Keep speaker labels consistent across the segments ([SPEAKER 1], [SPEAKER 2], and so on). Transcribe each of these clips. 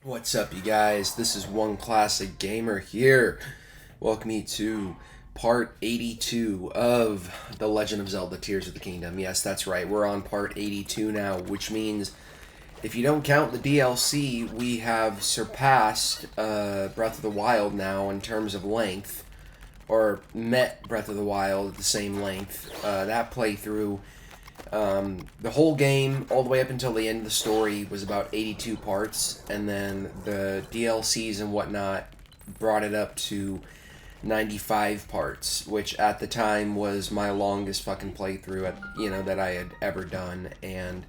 [SPEAKER 1] What's up, you guys? This is One Classic Gamer here. Welcome you to part 82 of The Legend of Zelda Tears of the Kingdom. Yes, that's right. We're on part 82 now, which means if you don't count the DLC, we have surpassed Breath of the Wild now in terms of length, or met Breath of the Wild at the same length. That playthrough, the whole game, all the way up until the end of the story, was about 82 parts, and then the DLCs and whatnot brought it up to 95 parts, which at the time was my longest fucking playthrough that I had ever done. And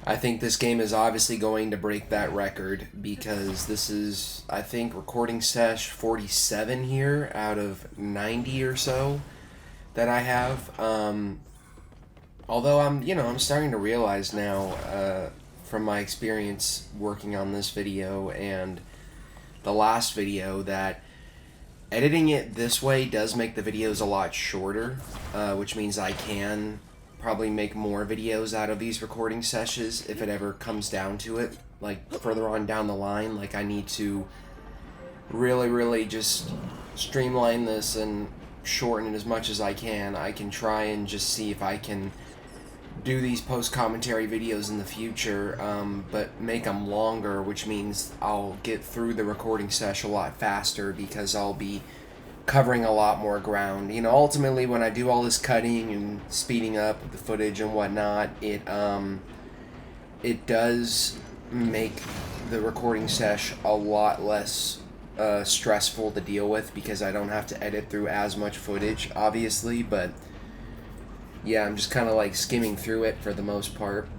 [SPEAKER 1] I think this game is obviously going to break that record because this is, I think, recording sesh 47 here out of 90 or so that I have. Although I'm starting to realize now, from my experience working on this video and the last video, that editing it this way does make the videos a lot shorter, which means I can probably make more videos out of these recording sessions if it ever comes down to it. Like, further on down the line, like, I need to really just streamline this and shorten it as much as I can. I can try and just see if I can do these post-commentary videos in the future, but make them longer, which means I'll get through the recording session a lot faster because I'll be covering a lot more ground. Ultimately, when I do all this cutting and speeding up the footage and whatnot, it does make the recording sesh a lot less stressful to deal with because I don't have to edit through as much footage, obviously, but yeah, I'm just kind of like skimming through it for the most part.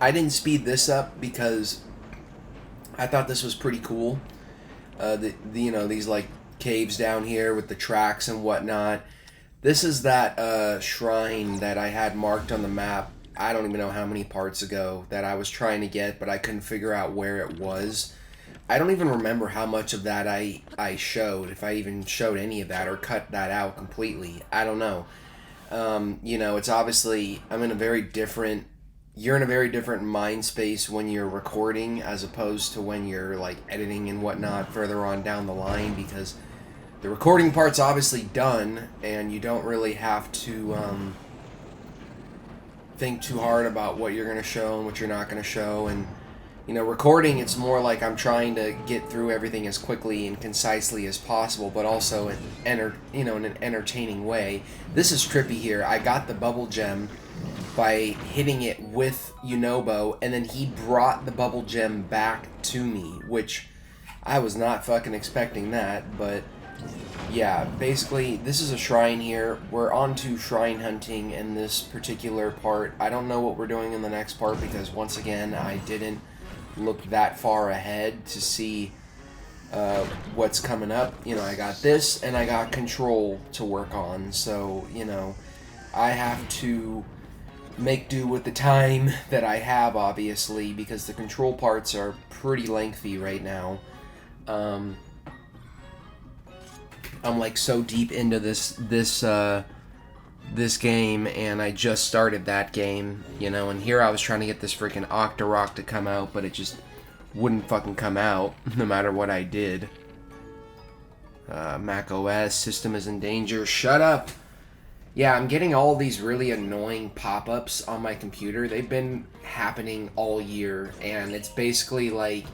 [SPEAKER 1] I didn't speed this up because I thought this was pretty cool. These like caves down here with the tracks and whatnot. This is that shrine that I had marked on the map. I don't even know how many parts ago that I was trying to get, but I couldn't figure out where it was. I don't even remember how much of that I showed, if I even showed any of that or cut that out completely. I don't know. It's obviously, you're in a very different mind space when you're recording as opposed to when you're like editing and whatnot further on down the line, because the recording part's obviously done and you don't really have to think too hard about what you're going to show and what you're not going to show. And recording, it's more like I'm trying to get through everything as quickly and concisely as possible, but also in an entertaining way. This is trippy here. I got the bubble gem by hitting it with Yunobo, and then he brought the bubble gem back to me, which I was not fucking expecting that, but yeah, basically, this is a shrine here. We're on to shrine hunting in this particular part. I don't know what we're doing in the next part because, once again, I didn't look that far ahead to see what's coming up. I got this and I got control to work on, so I have to make do with the time that I have, obviously, because the control parts are pretty lengthy right now. I'm like so deep into this game, and I just started that game, and here I was trying to get this freaking Octorok to come out, but it just wouldn't fucking come out, no matter what I did. Mac OS, system is in danger, shut up! Yeah, I'm getting all these really annoying pop-ups on my computer. They've been happening all year, and it's basically like,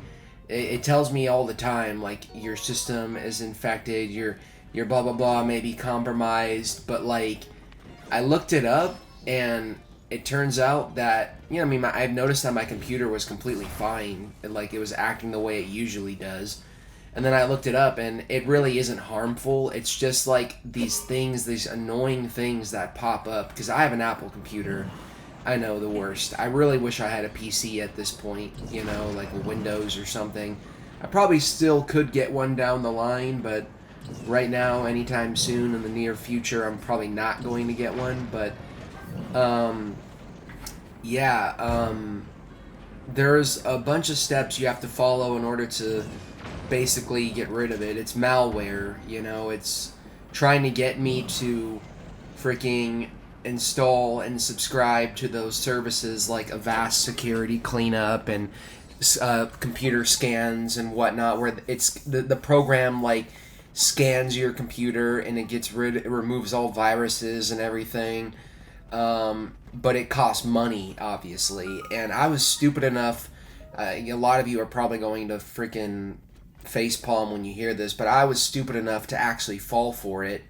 [SPEAKER 1] it tells me all the time, like, your system is infected, your blah blah blah may be compromised, but like, I looked it up, and it turns out that, I've noticed that my computer was completely fine, and like, it was acting the way it usually does. And then I looked it up, and it really isn't harmful. It's just like these things, these annoying things that pop up. Because I have an Apple computer. I know, the worst. I really wish I had a PC at this point, like a Windows or something. I probably still could get one down the line, but right now, anytime soon in the near future, I'm probably not going to get one. But, there's a bunch of steps you have to follow in order to basically get rid of it. It's malware, it's trying to get me to freaking install and subscribe to those services like Avast Security Cleanup and computer scans and whatnot, where it's the program like scans your computer and it removes all viruses and everything. But it costs money, obviously, and I was stupid enough. A lot of you are probably going to freaking facepalm when you hear this, but I was stupid enough to actually fall for it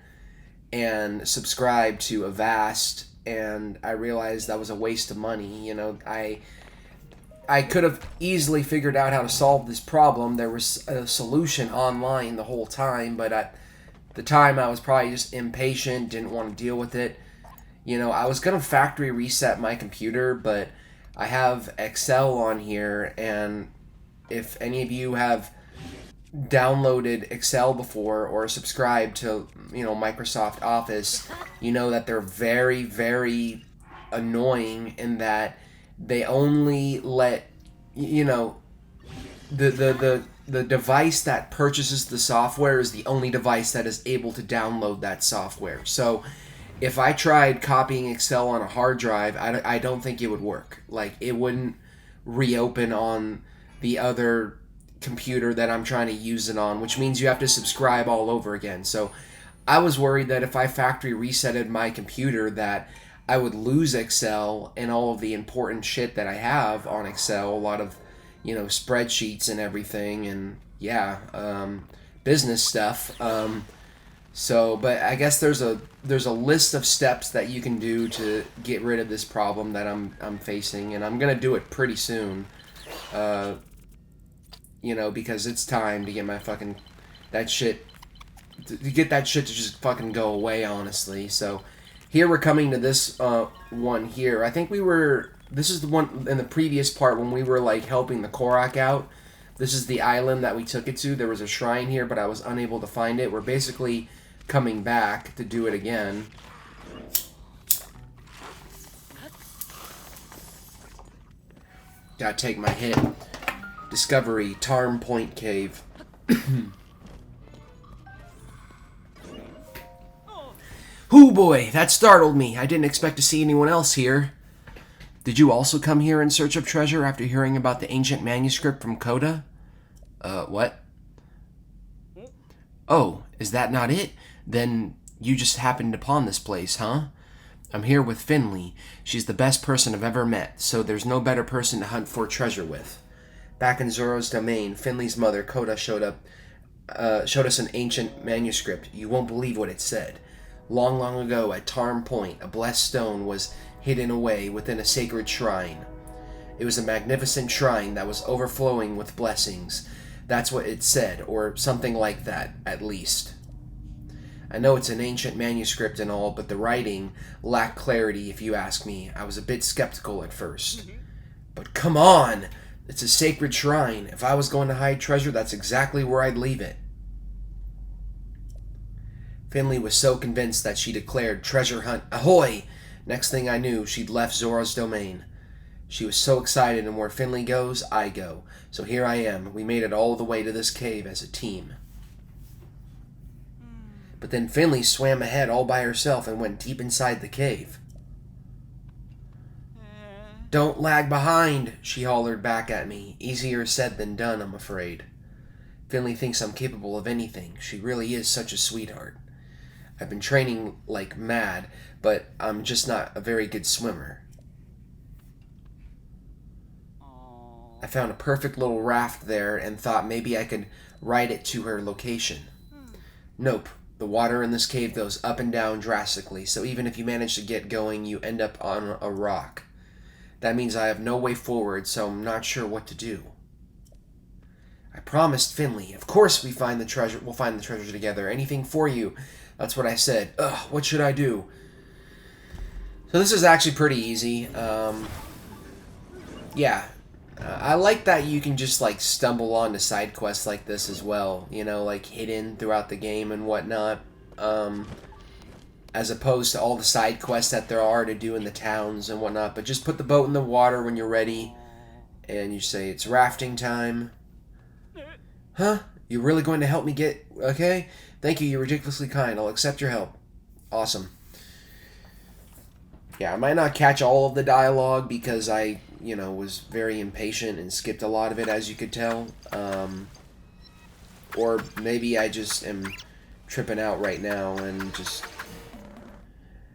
[SPEAKER 1] and subscribe to Avast, and I realized that was a waste of money. You know, I could have easily figured out how to solve this problem. There was a solution online the whole time, but at the time I was probably just impatient, didn't want to deal with it. You know, I was going to factory reset my computer, but I have Excel on here, and if any of you have downloaded Excel before or subscribed to, Microsoft Office, you know that they're very, very annoying in that they only let, the device that purchases the software is the only device that is able to download that software. So if I tried copying Excel on a hard drive, I don't think it would work. Like, it wouldn't reopen on the other computer that I'm trying to use it on, which means you have to subscribe all over again. So I was worried that if I factory resetted my computer that I would lose Excel and all of the important shit that I have on Excel, a lot of, spreadsheets and everything, and business stuff. But I guess there's a list of steps that you can do to get rid of this problem that I'm facing, and I'm gonna do it pretty soon. Because it's time to get my fucking that shit to get that shit to just fucking go away, honestly. So here we're coming to this one here. I think this is the one in the previous part when we were like helping the Korok out. This is the island that we took it to. There was a shrine here, but I was unable to find it. We're basically coming back to do it again. Gotta take my hit. Discovery, Tarm Point Cave. Hoo boy, that startled me. I didn't expect to see anyone else here. Did you also come here in search of treasure after hearing about the ancient manuscript from Coda? What? Oh, is that not it? Then you just happened upon this place, huh? I'm here with Finley. She's the best person I've ever met, so there's no better person to hunt for treasure with. Back in Zoro's domain, Finley's mother, Coda, showed us an ancient manuscript. You won't believe what it said. Long, long ago, at Tarm Point, a blessed stone was hidden away within a sacred shrine. It was a magnificent shrine that was overflowing with blessings. That's what it said, or something like that, at least. I know it's an ancient manuscript and all, but the writing lacked clarity, if you ask me. I was a bit skeptical at first. But come on! It's a sacred shrine. If I was going to hide treasure, that's exactly where I'd leave it. Finley was so convinced that she declared, "Treasure hunt, ahoy!" Next thing I knew, she'd left Zora's domain. She was so excited, and where Finley goes, I go. So here I am. We made it all the way to this cave as a team. But then Finley swam ahead all by herself and went deep inside the cave. Don't lag behind, she hollered back at me. Easier said than done, I'm afraid. Finley thinks I'm capable of anything. She really is such a sweetheart. I've been training like mad, but I'm just not a very good swimmer. I found a perfect little raft there and thought maybe I could ride it to her location. Nope. The water in this cave goes up and down drastically, so even if you manage to get going, you end up on a rock. That means I have no way forward, so I'm not sure what to do. I promised Finley, of course we'll find the treasure together. Anything for you. That's what I said. Ugh, what should I do? So this is actually pretty easy. I like that you can just like stumble onto side quests like this as well. Like hidden throughout the game and whatnot. As opposed to all the side quests that there are to do in the towns and whatnot. But just put the boat in the water when you're ready. And you say, it's rafting time. Huh? You're really going to help me get... Okay? Thank you, you're ridiculously kind. I'll accept your help. Awesome. Yeah, I might not catch all of the dialogue because I, you know, was very impatient and skipped a lot of it, as you could tell. Or maybe I just am tripping out right now and just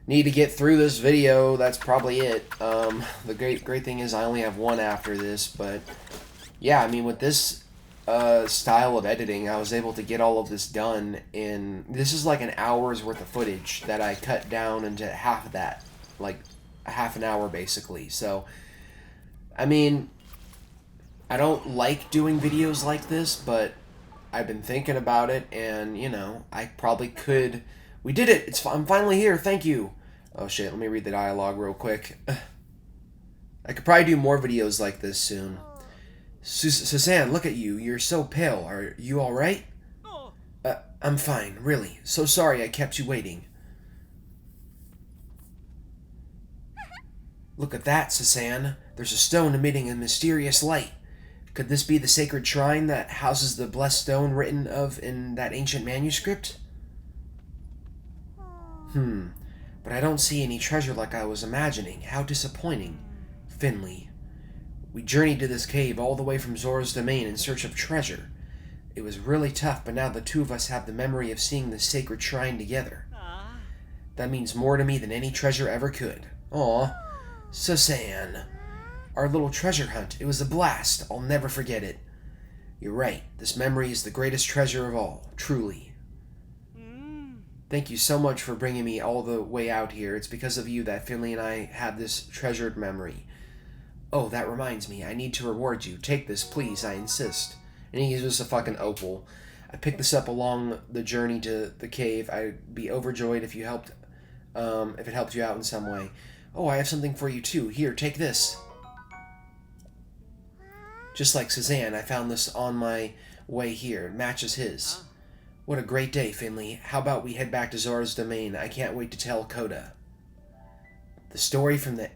[SPEAKER 1] need to get through this video. That's probably it. The great thing is I only have one after this, but yeah, I mean, with this style of editing, I was able to get all of this done in... This is like an hour's worth of footage that I cut down into half of that. Like, half an hour, basically. So, I mean, I don't like doing videos like this, but I've been thinking about it, and, you know, I probably could... We did it! I'm finally here, thank you! Oh shit, let me read the dialogue real quick. I could probably do more videos like this soon. Suzanne, look at you. You're so pale. Are you alright? I'm fine, really. So sorry I kept you waiting. Look at that, Suzanne. There's a stone emitting a mysterious light. Could this be the sacred shrine that houses the blessed stone written of in that ancient manuscript? But I don't see any treasure like I was imagining. How disappointing. Finley. We journeyed to this cave all the way from Zora's domain in search of treasure. It was really tough, but now the two of us have the memory of seeing the sacred shrine together. That means more to me than any treasure ever could. Aw, Suzanne. Our little treasure hunt. It was a blast. I'll never forget it. You're right. This memory is the greatest treasure of all. Truly. Thank you so much for bringing me all the way out here. It's because of you that Finley and I have this treasured memory. Oh, that reminds me. I need to reward you. Take this, please. I insist. And he gives us a fucking opal. I picked this up along the journey to the cave. I'd be overjoyed if you helped, if it helped you out in some way. Oh, I have something for you too. Here, take this. Just like Suzanne, I found this on my way here. It matches his. What a great day, Finley. How about we head back to Zora's domain? I can't wait to tell Coda. The story from the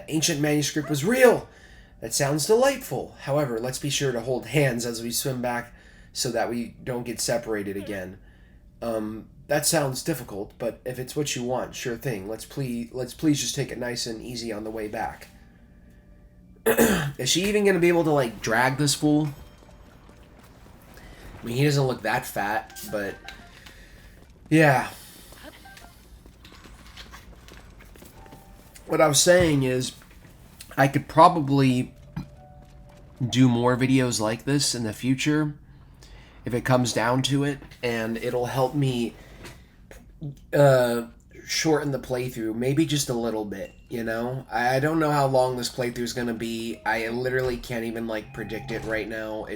[SPEAKER 1] ancient manuscript was real! That sounds delightful. However, let's be sure to hold hands as we swim back so that we don't get separated again. That sounds difficult, but if it's what you want, sure thing. Let's please just take it nice and easy on the way back. Is she even going to be able to, like, drag this fool? I mean, he doesn't look that fat, but... Yeah. What I was saying is, I could probably do more videos like this in the future, if it comes down to it, and it'll help me shorten the playthrough, maybe just a little bit, you know? I don't know how long this playthrough is going to be. I literally can't even, like, predict it right now.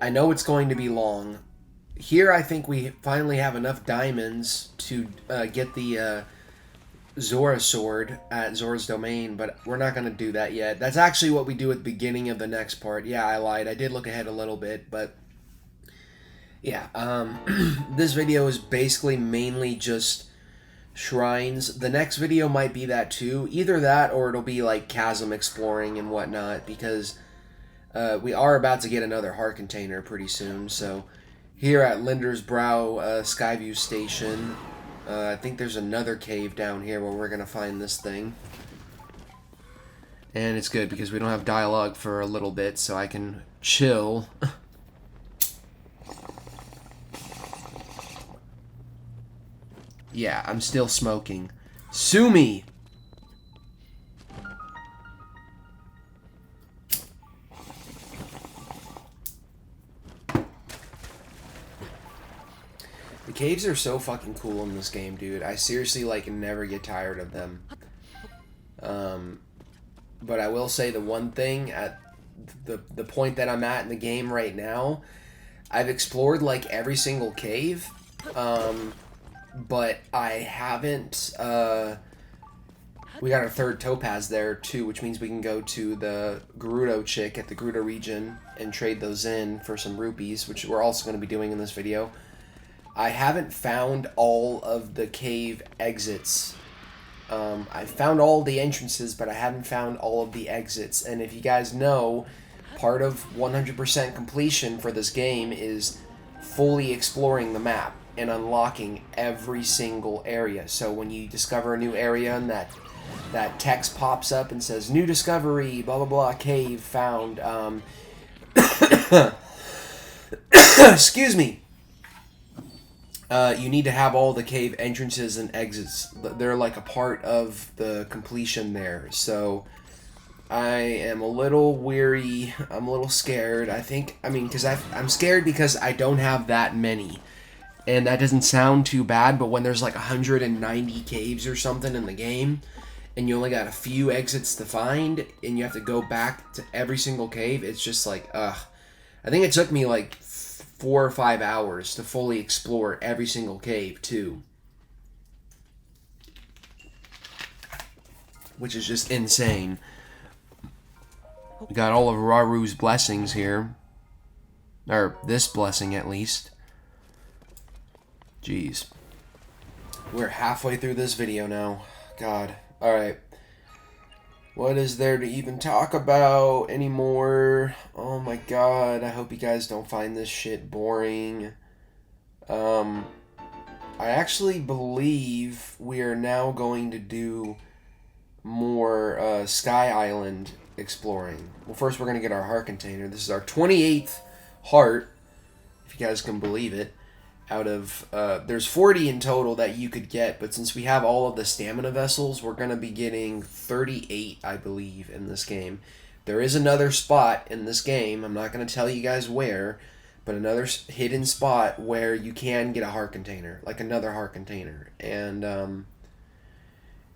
[SPEAKER 1] I know it's going to be long. Here, I think we finally have enough diamonds to get the Zora sword at Zora's domain, but we're not going to do that yet. That's actually what we do at the beginning of the next part. Yeah, I lied. I did look ahead a little bit, but yeah. This video is basically mainly just shrines. The next video might be that too. Either that or it'll be like chasm exploring and whatnot, because we are about to get another heart container pretty soon. So here at Linder's Brow Skyview Station, I think there's another cave down here where we're going to find this thing. And it's good because we don't have dialogue for a little bit, so I can chill. Yeah, I'm still smoking. Sue me! The caves are so fucking cool in this game, dude. I seriously, like, never get tired of them. But I will say the one thing, at the point that I'm at in the game right now, I've explored, like, every single cave, but I haven't, we got our third topaz there, too, which means we can go to the Gerudo chick at the Gerudo region and trade those in for some rupees, which we're also going to be doing in this video. I haven't found all of the cave exits. I found all the entrances, but I haven't found all of the exits. And if you guys know, part of 100% completion for this game is fully exploring the map and unlocking every single area. So when you discover a new area in that that text pops up and says, new discovery, blah, blah, blah, cave found. Excuse me. You need to have all the cave entrances and exits. They're like a part of the completion there. So I am a little weary. I'm a little scared. Because I'm scared because I don't have that many. And that doesn't sound too bad, but when there's like 190 caves or something in the game, and you only got a few exits to find, and you have to go back to every single cave, it's just like, ugh. I think it took me like 4 or 5 hours to fully explore every single cave, too. Which is just insane. We got all of Raru's blessings here. Or this blessing, at least. Jeez. We're halfway through this video now. God. Alright. What is there to even talk about anymore? Oh my god. I hope you guys don't find this shit boring. I actually believe we are now going to do more Sky Island exploring. Well, first we're going to get our heart container. This is our 28th heart, if you guys can believe it. Out of, there's 40 in total that you could get, but since we have all of the stamina vessels, we're going to be getting 38, I believe, in this game. There is another spot in this game, I'm not going to tell you guys where, but another hidden spot where you can get a heart container, like another heart container. And,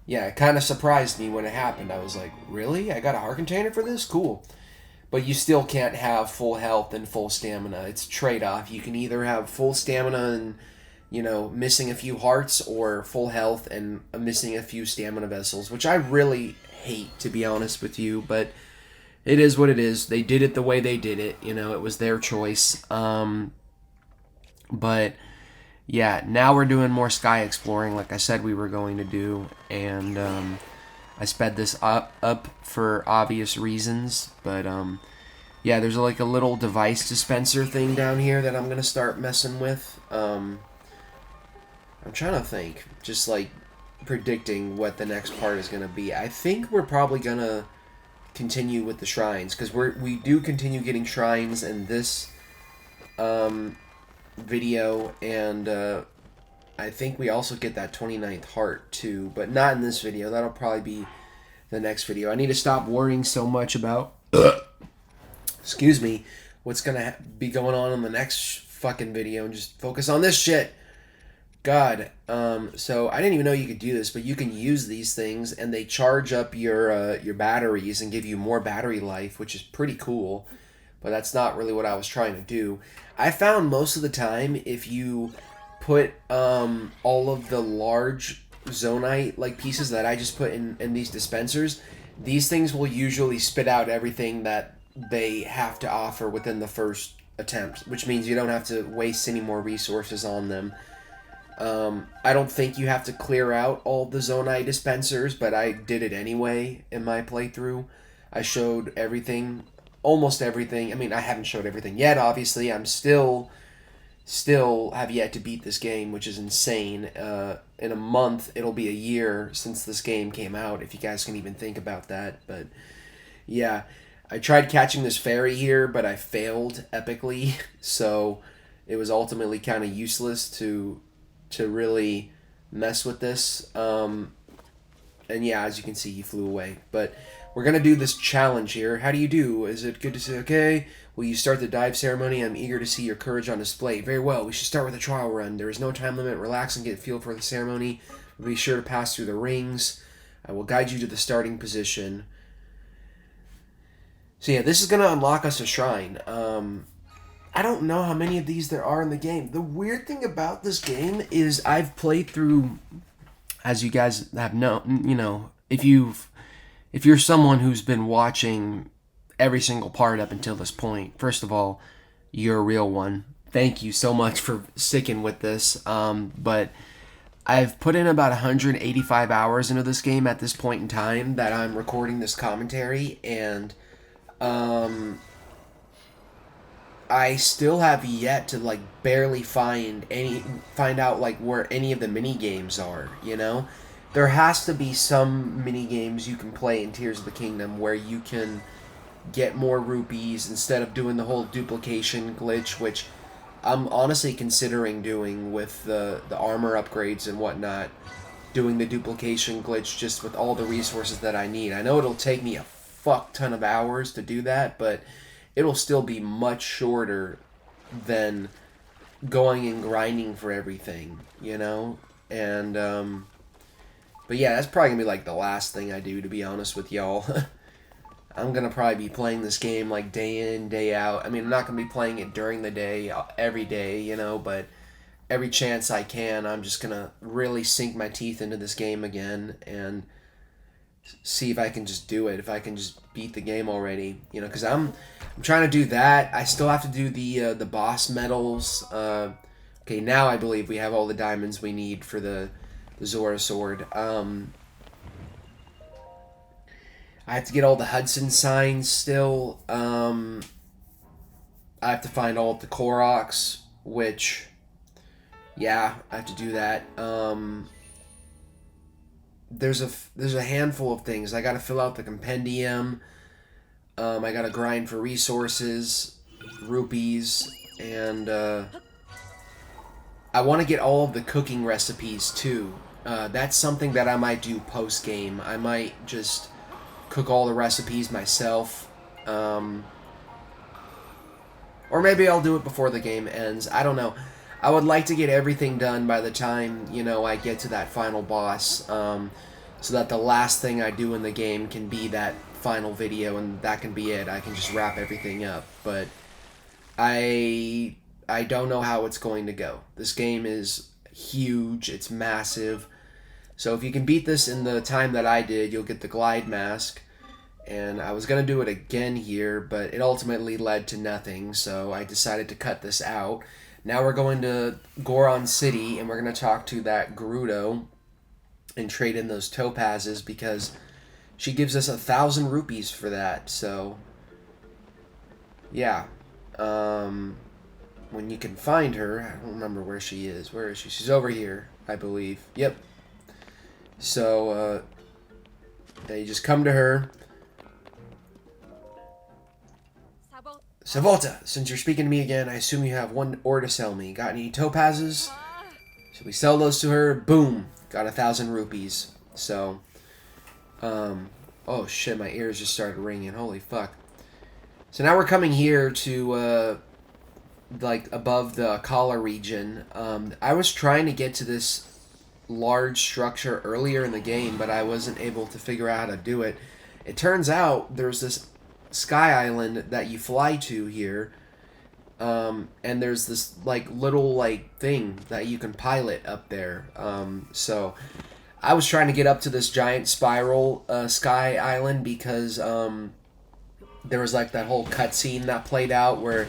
[SPEAKER 1] yeah, it kind of surprised me when it happened. I was like, really? I got a heart container for this? Cool. But you still can't have full health and full stamina. It's trade-off. You can either have full stamina and, you know, missing a few hearts, or full health and missing a few stamina vessels, which I really hate, to be honest with you. But it is what it is. They did it the way they did it. You know, it was their choice. But, yeah, now we're doing more sky exploring like I said we were going to do. And, I sped this up for obvious reasons, but yeah, there's like a little device dispenser thing down here that I'm going to start messing with. I'm trying to think, just like predicting what the next part is going to be. I think we're probably going to continue with the shrines, because we do continue getting shrines in this video, and I think we also get that 29th heart too, but not in this video. That'll probably be the next video. I need to stop worrying so much about excuse me, what's gonna be going on in the next fucking video, and just focus on this shit. God. So I didn't even know you could do this, but you can use these things and they charge up your batteries and give you more battery life, which is pretty cool. But that's not really what I was trying to do. I found most of the time, if you put all of the large zonite like pieces that I just put in these dispensers, these things will usually spit out everything that they have to offer within the first attempt, which means you don't have to waste any more resources on them. I don't think you have to clear out all the zonite dispensers, but I did it anyway in my playthrough. I showed everything, almost everything. I mean, I haven't showed everything yet, obviously. I'm still have yet to beat this game, which is insane. In a month, it'll be a year since this game came out, if you guys can even think about that. But yeah, I tried catching this fairy here, but I failed epically, so it was ultimately kind of useless to really mess with this. And yeah, as you can see, he flew away. But we're going to do this challenge here. How do you do? Is it good to say, okay? Will you start the dive ceremony? I'm eager to see your courage on display. Very well. We should start with a trial run. There is no time limit. Relax and get a feel for the ceremony. Be sure to pass through the rings. I will guide you to the starting position. So yeah, this is going to unlock us a shrine. I don't know how many of these there are in the game. The weird thing about this game is I've played through, as you guys have known, you know, if you're someone who's been watching every single part up until this point, first of all, you're a real one. Thank you so much for sticking with this. But I've put in about 185 hours into this game at this point in time that I'm recording this commentary, and I still have yet to like barely find out like where any of the mini games are, you know? there has to be some mini games you can play in Tears of the Kingdom where you can get more rupees instead of doing the whole duplication glitch, which I'm honestly considering doing with the armor upgrades and whatnot. Doing the duplication glitch just with all the resources that I need. I know it'll take me a fuck ton of hours to do that, but it'll still be much shorter than going and grinding for everything, you know? And, but yeah, that's probably gonna be like the last thing I do, to be honest with y'all. I'm gonna probably be playing this game like day in, day out. I mean, I'm not gonna be playing it during the day, every day, you know, but every chance I can, I'm just gonna really sink my teeth into this game again and see if I can just do it, if I can just beat the game already, you know, because I'm trying to do that. I still have to do the boss medals. Okay, now I believe we have all the diamonds we need for the Zora sword. I have to get all the Hudson signs still. I have to find all of the Koroks, which, yeah, I have to do that. There's a handful of things. I got to fill out the compendium. I got to grind for resources, rupees, and I want to get all of the cooking recipes too. That's something that I might do post game. I might just cook all the recipes myself. Or maybe I'll do it before the game ends. I don't know. I would like to get everything done by the time, you know, I get to that final boss, so that the last thing I do in the game can be that final video, and that can be it. I can just wrap everything up. But I don't know how it's going to go. This game is huge. It's massive. So if you can beat this in the time that I did, you'll get the glide mask. And I was going to do it again here, but it ultimately led to nothing, so I decided to cut this out. Now we're going to Goron City, and we're going to talk to that Gerudo and trade in those topazes, because she gives us 1,000 rupees for that, so yeah. When you can find her, I don't remember where she is. Where is she? She's over here, I believe. Yep. So, you just come to her. Savolta, since you're speaking to me again, I assume you have one ore to sell me. Got any topazes? So we sell those to her. Boom. Got 1,000 rupees. So, oh shit, my ears just started ringing. Holy fuck. So now we're coming here to, like, above the Kala region. I was trying to get to this large structure earlier in the game, but I wasn't able to figure out how to do it. It turns out there's this sky island that you fly to here, and there's this like little like thing that you can pilot up there. So I was trying to get up to this giant spiral sky island because there was like that whole cutscene that played out where,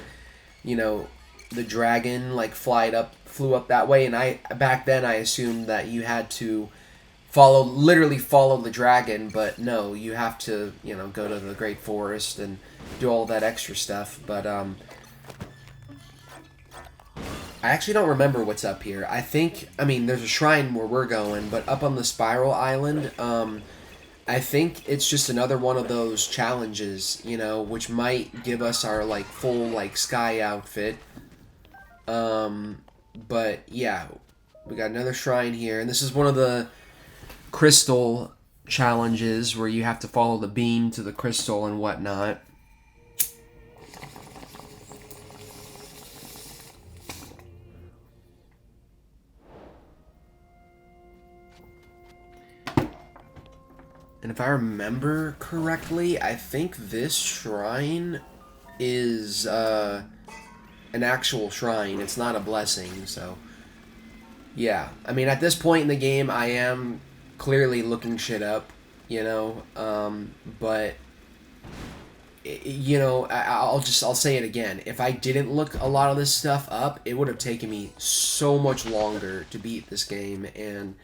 [SPEAKER 1] you know, the dragon like flew up that way, and back then I assumed that you had to literally follow the dragon, but no, you have to, you know, go to the Great Forest and do all that extra stuff. But I actually don't remember what's up here. I mean, there's a shrine where we're going, but up on the Spiral Island, I think it's just another one of those challenges, you know, which might give us our like full like sky outfit. But yeah, we got another shrine here, and this is one of the crystal challenges where you have to follow the beam to the crystal and whatnot. And if I remember correctly, I think this shrine is an actual shrine. It's not a blessing, so yeah. I mean, at this point in the game, I am clearly looking shit up, you know, but you know, I'll say it again. If I didn't look a lot of this stuff up, it would have taken me so much longer to beat this game. And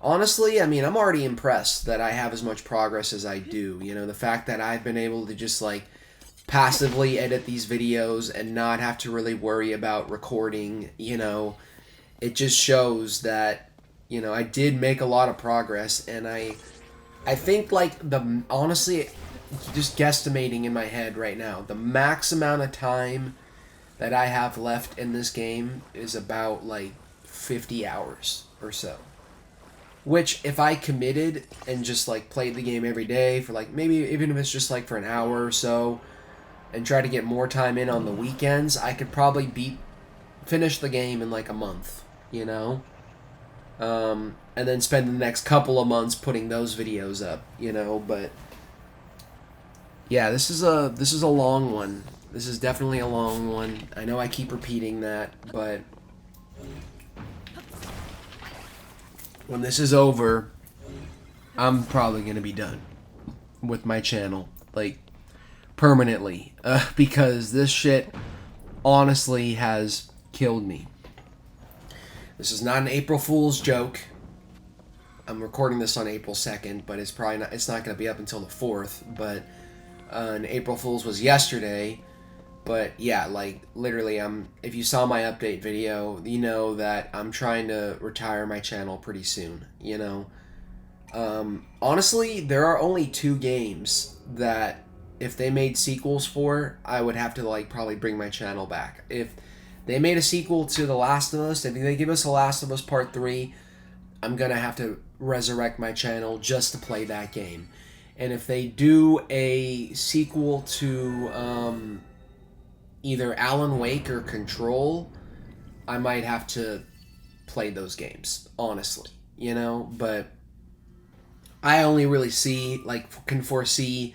[SPEAKER 1] honestly, I mean, I'm already impressed that I have as much progress as I do. You know, the fact that I've been able to just like passively edit these videos and not have to really worry about recording, you know, it just shows that You know, I did make a lot of progress, and I think, like, honestly, just guesstimating in my head right now, the max amount of time that I have left in this game is about, like, 50 hours or so. Which, if I committed and just, like, played the game every day for, like, maybe even if it's just, like, for an hour or so, and try to get more time in on the weekends, I could probably finish the game in, like, a month, you know? And then spend the next couple of months putting those videos up, you know? But, yeah, this is a long one. This is definitely a long one. I know I keep repeating that, but when this is over, I'm probably going to be done with my channel, like, permanently, because this shit honestly has killed me. This is not an April Fool's joke. I'm recording this on April 2nd, but it's probably not, it's not going to be up until the 4th, but an April Fool's was yesterday. But yeah, like, literally, if you saw my update video, you know that I'm trying to retire my channel pretty soon, you know? Honestly, there are only 2 games that, if they made sequels for, I would have to, like, probably bring my channel back. If they made a sequel to The Last of Us, if they give us The Last of Us Part 3, I'm gonna have to resurrect my channel just to play that game. And if they do a sequel to, either Alan Wake or Control, I might have to play those games, honestly, you know? But I only really can foresee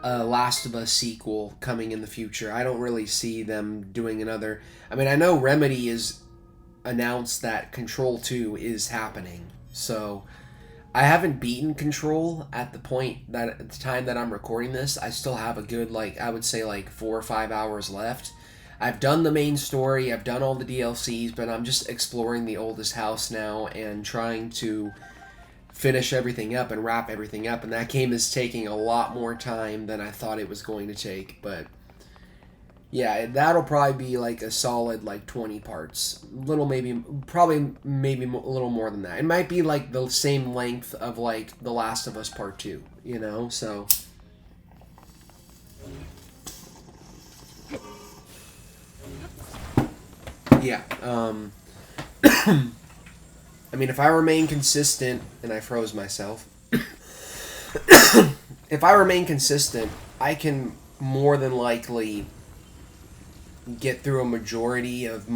[SPEAKER 1] a Last of Us sequel coming in the future. I don't really see them doing another. I mean, I know Remedy is announced that Control 2 is happening, so I haven't beaten Control at the time that I'm recording this. I still have a good, like, I would say, like, 4 or 5 hours left. I've done the main story, I've done all the DLCs, but I'm just exploring the oldest house now and trying to finish everything up and wrap everything up, and that game is taking a lot more time than I thought it was going to take. But yeah, that'll probably be like a solid, like, 20 parts. Probably maybe a little more than that. It might be like the same length of, like, The Last of Us Part 2, you know? So yeah, I mean, if I remain consistent, and I froze myself, if I remain consistent, I can more than likely get through a majority of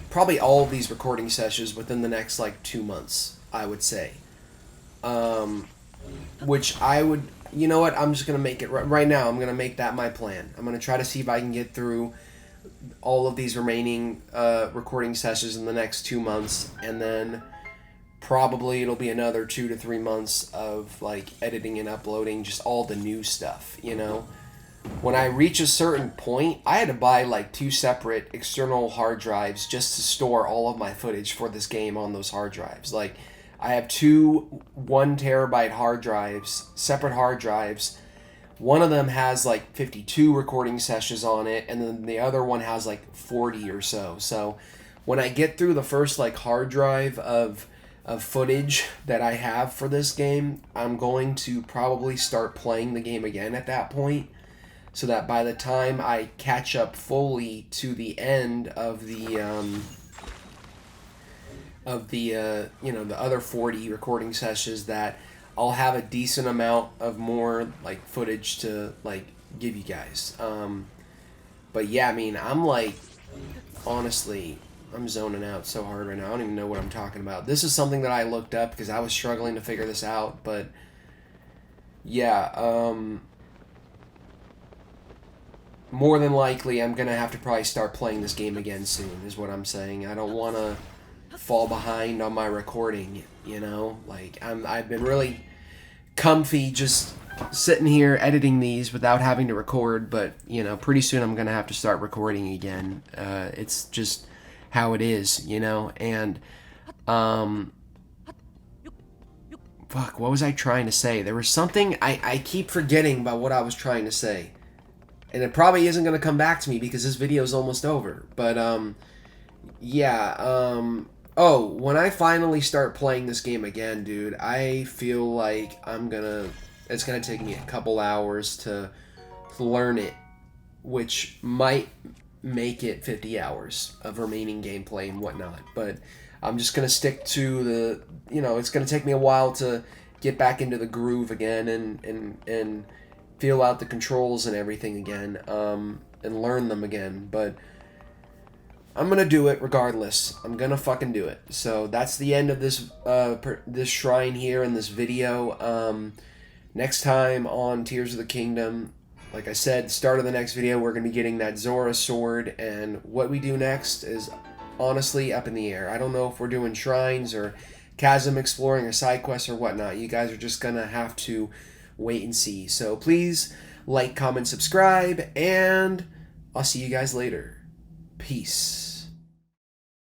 [SPEAKER 1] probably all of these recording sessions within the next, like, 2 months, I would say. Which I would, you know what, I'm just going to make it, right now, I'm going to make that my plan. I'm going to try to see if I can get through all of these remaining recording sessions in the next 2 months, and then probably it'll be another 2 to 3 months of, like, editing and uploading just all the new stuff, you know? When I reach a certain point, I had to buy, like, 2 separate external hard drives just to store all of my footage for this game on those hard drives. Like, I have 2 1 terabyte hard drives, separate hard drives. One of them has, like, 52 recording sessions on it, and then the other one has, like, 40 or so. So when I get through the first, like, hard drive of footage that I have for this game, I'm going to probably start playing the game again at that point, so that by the time I catch up fully to the end of the you know, the other 40 recording sessions, that I'll have a decent amount of more, like, footage to, like, give you guys. But yeah, I mean, I'm, like, honestly, I'm zoning out so hard right now. I don't even know what I'm talking about. This is something that I looked up because I was struggling to figure this out, but yeah, more than likely, I'm going to have to probably start playing this game again soon, is what I'm saying. I don't want to fall behind on my recording, you know? Like, I've been really comfy just sitting here editing these without having to record, but, you know, pretty soon I'm going to have to start recording again. It's just how it is, you know? And, fuck, what was I trying to say? There was something, I keep forgetting about what I was trying to say. And it probably isn't going to come back to me because this video is almost over. But, yeah, Oh, when I finally start playing this game again, dude, I feel like it's gonna take me a couple hours to learn it, which might make it 50 hours of remaining gameplay and whatnot. But I'm just gonna stick to it's gonna take me a while to get back into the groove again and feel out the controls and everything again, and learn them again. But I'm gonna do it regardless. I'm gonna fucking do it. So that's the end of this shrine here in this video. Next time on Tears of the Kingdom, like I said, start of the next video, we're gonna be getting that Zora sword, and what we do next is honestly up in the air. I don't know if we're doing shrines or chasm exploring or side quests or whatnot. You guys are just gonna have to wait and see. So please like, comment, subscribe, and I'll see you guys later. Peace.